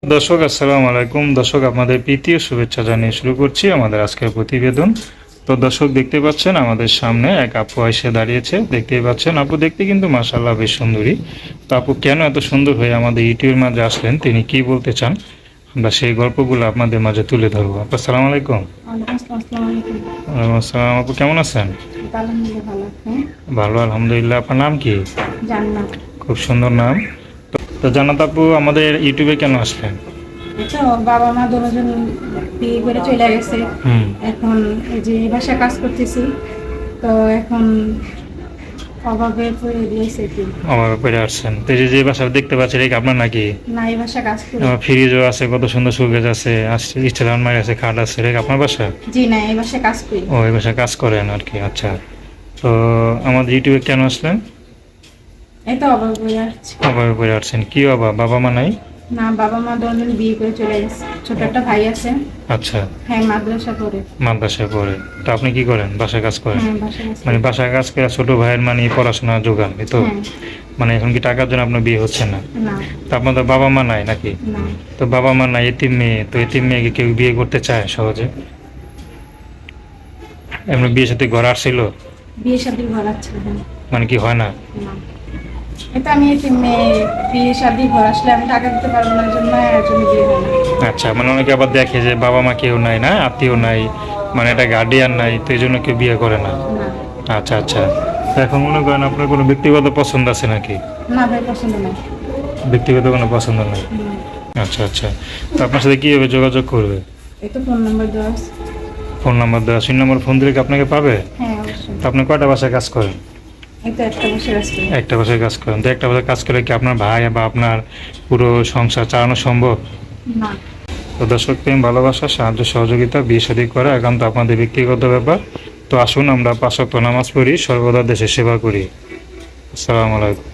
দর্শক আসসালামু আলাইকুম। দর্শক আপনাদের প্রীতি ও শুভেচ্ছা জানিয়ে শুরু করছি আমাদের আজকের প্রতিবেদন। তো দর্শক দেখতে পাচ্ছেন আমাদের সামনে এক আপু এসে দাঁড়িয়েছে। দেখতেই পাচ্ছেন আপু দেখতে কিন্তু মাশাআল্লাহ বেশ সুন্দরী। তো আপু কেন এত সুন্দর হয়ে আমাদের ইউটিউবের মাঝে আসলেন, তিনি কি বলতে চান, আমরা সেই গল্পগুলো আপনাদের মাঝে তুলে ধরবো। আপু আসসালামু আলাইকুম। ওয়ালাইকুম আসসালাম। আপু কেমন আছেন? ভালো আলহামদুলিল্লাহ। আপনার নাম কি? জান্নাত। খুব সুন্দর নাম। তো জান্নাত আপু আমাদের ইউটিউবে কেন আসলেন? তো বাবা মা দুজন বিয়ে করে চলে গেছে। এখন এই যে এই বাসায় কাজ করতেছি, তো এখন অভাবে পড়ে দিয়েছে কি। অভাবে পড়ে আসছেন। তো এই যে বাসা দেখতে পাচ্ছি এটা কি আপনার নাকি? না, এই বাসায় কাজ করি। ফ্রিজও আছে, কত সুন্দর শোকেস আছে, স্টিল আলমারি আছে, খাট আছে, এটা কি আপনার বাসা? জি না, এই বাসায় কাজ করি। ও এই বাসায় কাজ করেন আর কি। আচ্ছা, তো আমাদের ইউটিউবে কেন আসলেন? এই তো অভাবে পড়ে আসছি। অভাবে পড়ে আসছেন। কি অভাব? বাবা মা নাই? না, বাবা মা দুজন বিয়ে করে চলে গেছে। ছোট একটা ভাই আছে। আচ্ছা, হ্যাঁ, মাদ্রাসা পড়ে। মাদ্রাসায় পড়ে। তো আপনি কি করেন? বাসায় কাজ করেন? হ্যাঁ, বাসায় কাজ মানে করি। বাসায় কাজ করে ছোট ভাইয়ের মানে পড়াশোনা যোগান, এই তো? হ্যাঁ। মানে এখন কি টাকার জন্য আপনার বিয়ে হচ্ছে না? না। তো আপনাদের বাবা মা নাই নাকি? না। তো বাবা মা নাই, এতিম মেয়ে, তো এতিম মেয়েকে কেউ বিয়ে করতে চায় সহজে? এমনি বিয়ে সাথে ঘর আসছিল? বিয়ে শাদী ভরাচ্ছে না। মানে কি হয় না? না। এটা আমি এই মেয়ে বিয়ে শাদী ঘর আসলে আমি টাকা দিতে পারবো না, জন্য এর জন্য বিয়ে হয় না। আচ্ছা, মানে অনেকে আবার দেখে যে বাবা মা কেউ নাই, না আত্মীয় নাই, মানে একটা গার্ডিয়ান নাই, তো এই জন্য কেউ বিয়ে করে না। না। আচ্ছা আচ্ছা। তো এখন মনে করেন আপনার কোনো ব্যক্তিগত পছন্দ আছে নাকি? না ভাই, পছন্দ না। ব্যক্তিগত কোনো পছন্দ নেই? আচ্ছা আচ্ছা। তো আপনার সাথে কীভাবে যোগাযোগ করবে? এই তো ফোন নাম্বার দেওয়া আছে। ফোন নাম্বার দেওয়া, সেই নাম্বার ফোন দিলে কি আপনাকে পাবে? হ্যাঁ, অবশ্যই। তো আপনি কয়টা বাসায় কাজ করেন? এই তো একটা বছর আছে। একটা বাসায় কাজ করেন। তো একটা বাসায় কাজ করে কি আপনার ভাই বা আপনার পুরো সংসার চালানো সম্ভব? না। তো দর্শক, প্রেম ভালোবাসা সাহায্য সহযোগিতা বিয়ে শাদী করা একান্ত আপনাদের ব্যক্তিগত ব্যাপার। তো আসুন আমরা 5 ওয়াক্ত নামাজ পড়ি, সর্বদা দেশের সেবা করি। আসসালামু আলাইকুম।